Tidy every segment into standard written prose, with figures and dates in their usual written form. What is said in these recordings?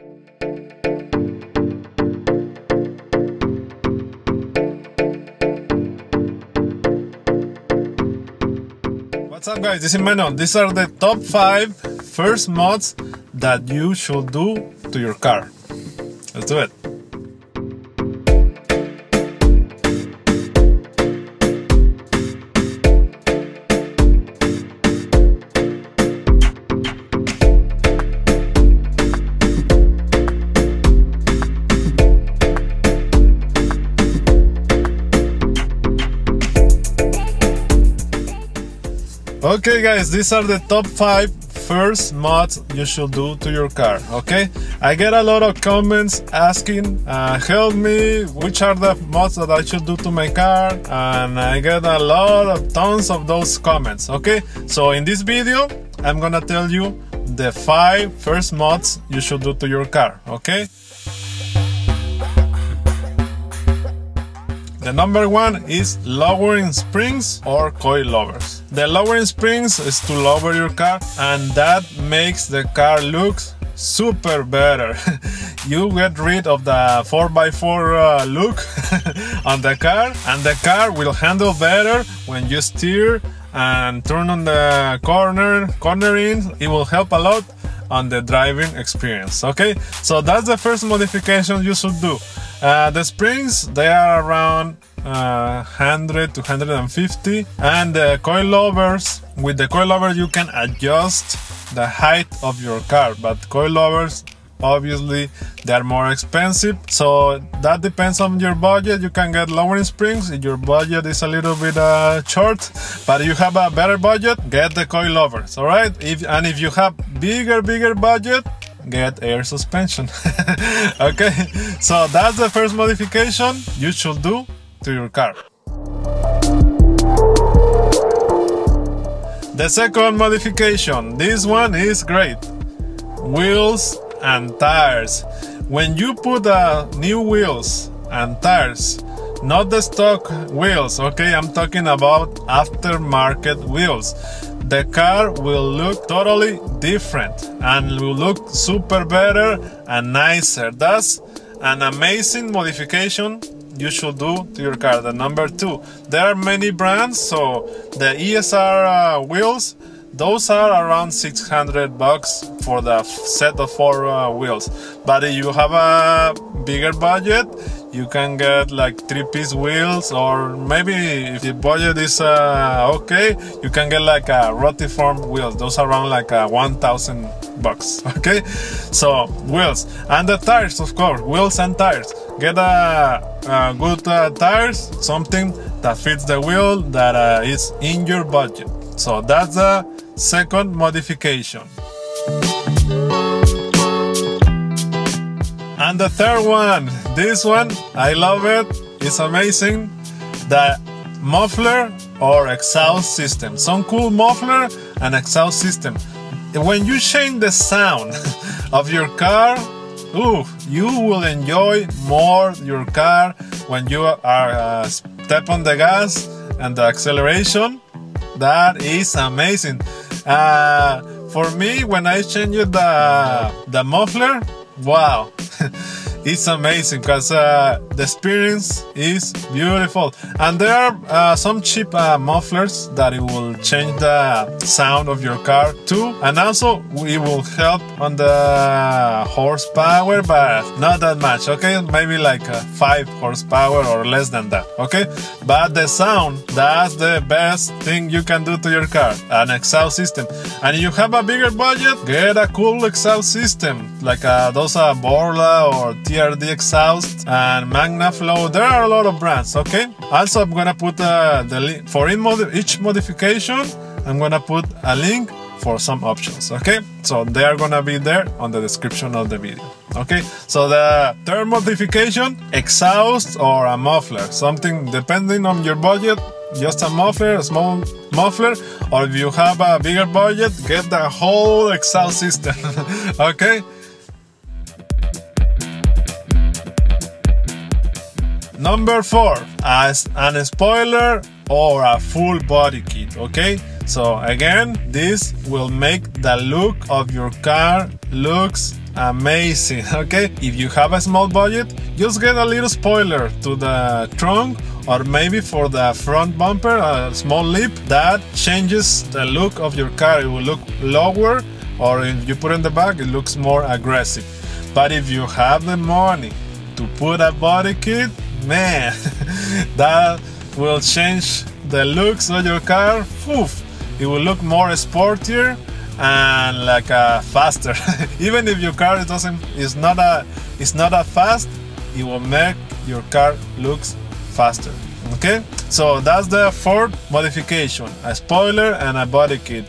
What's up guys, this is Manuel. These are the top 5 first mods that you should do to your car. Let's do it. Okay guys, these are the top 5 first mods you should do to your car, okay? I get a lot of comments asking, help me, which are the mods that I should do to my car? And I get a lot of tons of those comments, okay? So in this video, I'm gonna tell you the 5 first mods you should do to your car, okay? The number 1 is lowering springs or coilovers. The lowering springs is to lower your car, and that makes the car look super better. You get rid of the 4x4 look on the car, and the car will handle better when you steer and turn on the cornering. It will help a lot on the driving experience, okay? So that's the first modification you should do. The springs, they are around 100 to 150, and the coilovers, with the coilover you can adjust the height of your car, but coilovers obviously they are more expensive, so that depends on your budget. You can get lowering springs if your budget is a little bit short, but if you have a better budget, get the coilovers, all right? If you have bigger budget, get air suspension. Okay, so that's the first modification you should do to your car. The second modification, this one is great. Wheels and tires. When you put new wheels and tires, not the stock wheels, okay, I'm talking about aftermarket wheels, the car will look totally different and will look super better and nicer. That's an amazing modification you should do to your car. The number 2, there are many brands, so the ESR wheels, those are around $600 for the set of 4 wheels. But if you have a bigger budget, you can get like 3-piece wheels, or maybe if the budget is okay, you can get like a rotiform wheels. Those are around like $1,000, okay? So wheels and the tires, of course, wheels and tires. Get a good tires, something that fits the wheel, that is in your budget. So that's the second modification. And the third one, this one, I love it, it's amazing. The muffler or exhaust system. Some cool muffler and exhaust system. When you change the sound of your car, ooh, you will enjoy more your car when you are step on the gas and the acceleration. That is amazing. For me, when I changed the muffler, wow, it's amazing because the experience is beautiful. And there are some cheap mufflers that it will change the sound of your car too, and also it will help on the horsepower, but not that much, okay? Maybe like 5 horsepower or less than that, okay? But the sound, that's the best thing you can do to your car, an exhaust system. And if you have a bigger budget, get a cool exhaust system like those Borla or TRD exhaust and MagnaFlow. There are a lot of brands, okay? Also, I'm gonna put the link for each modification. I'm gonna put a link for some options, okay? So they are gonna be there on the description of the video, okay? So the third modification, exhaust or a muffler, something depending on your budget, just a muffler, a small muffler, or if you have a bigger budget, get the whole exhaust system, okay? Number 4, as an spoiler or a full body kit, okay? So again, this will make the look of your car looks amazing. Okay, if you have a small budget, just get a little spoiler to the trunk, or maybe for the front bumper a small lip that changes the look of your car. It will look lower, or if you put in the back, it looks more aggressive. But if you have the money to put a body kit, man, that will change the looks of your car. Oof, it will look more sportier and like faster. Even if your car is not a fast, it will make your car looks faster. Okay, so that's the fourth modification: a spoiler and a body kit.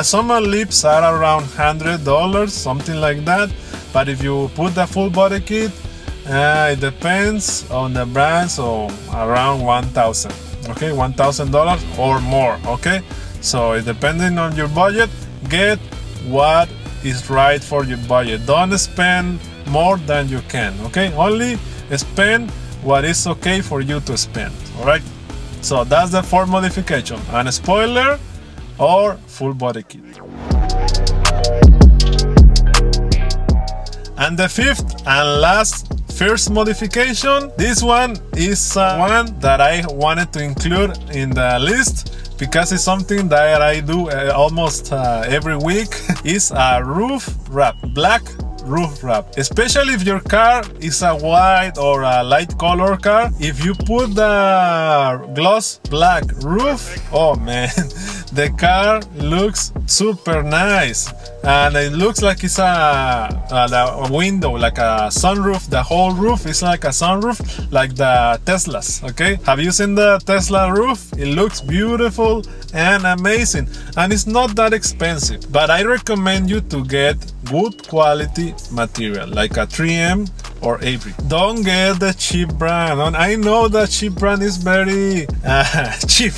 Some lips are around $100, something like that. But if you put the full body kit, it depends on the brand, so around $1,000. Okay, $1,000 or more. Okay, so depending on your budget, get what is right for your budget. Don't spend more than you can. Okay, only spend what is okay for you to spend. All right, so that's the fourth modification: a spoiler or full body kit. And the fifth and last first modification, this one is one that I wanted to include in the list because it's something that I do almost every week. Is a roof wrap, black roof wrap. Especially if your car is a white or a light color car, if you put the gloss black roof, oh man, the car looks super nice. And it looks like it's a window, like a sunroof. The whole roof is like a sunroof, like the Teslas. Okay, have you seen the Tesla roof? It looks beautiful and amazing, and it's not that expensive. But I recommend you to get good quality material like a 3M or Avery. Don't get the cheap brand. And I know the cheap brand is very cheap.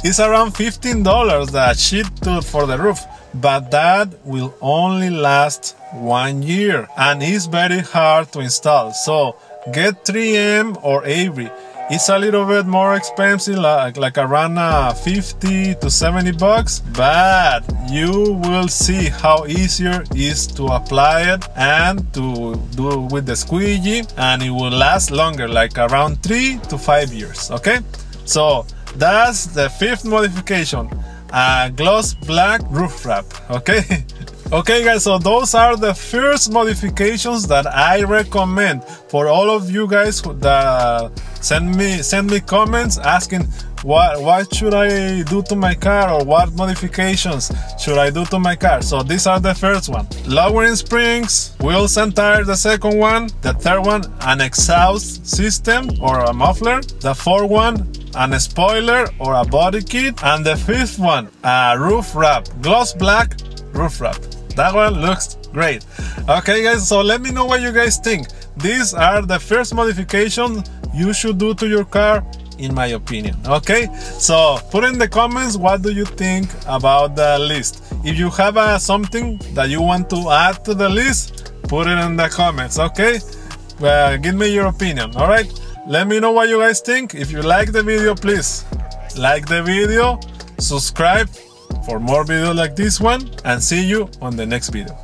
It's around $15 the sheet for the roof. But that will only last 1 year and it's very hard to install. So get 3M or Avery. It's a little bit more expensive, like around 50 to 70 bucks, but you will see how easier it is to apply it and to do with the squeegee, and it will last longer, like around 3 to 5 years. Okay, so that's the fifth modification: a gloss black roof wrap. Okay. Okay guys, so those are the first modifications that I recommend for all of you guys that send me comments asking what should I do to my car, or what modifications should I do to my car. So these are the first one: lowering springs, wheels and tires. The second one. The third one, an exhaust system or a muffler. The fourth one, a spoiler or a body kit. And the fifth one, a roof wrap, gloss black roof wrap. That one looks great. Okay guys, so let me know what you guys think. These are the first modifications you should do to your car, in my opinion. Okay, so put in the comments what do you think about the list. If you have something that you want to add to the list, put it in the comments. Okay, give me your opinion. All right, let me know what you guys think. If you like the video, please like the video, subscribe for more videos like this one, and see you on the next video.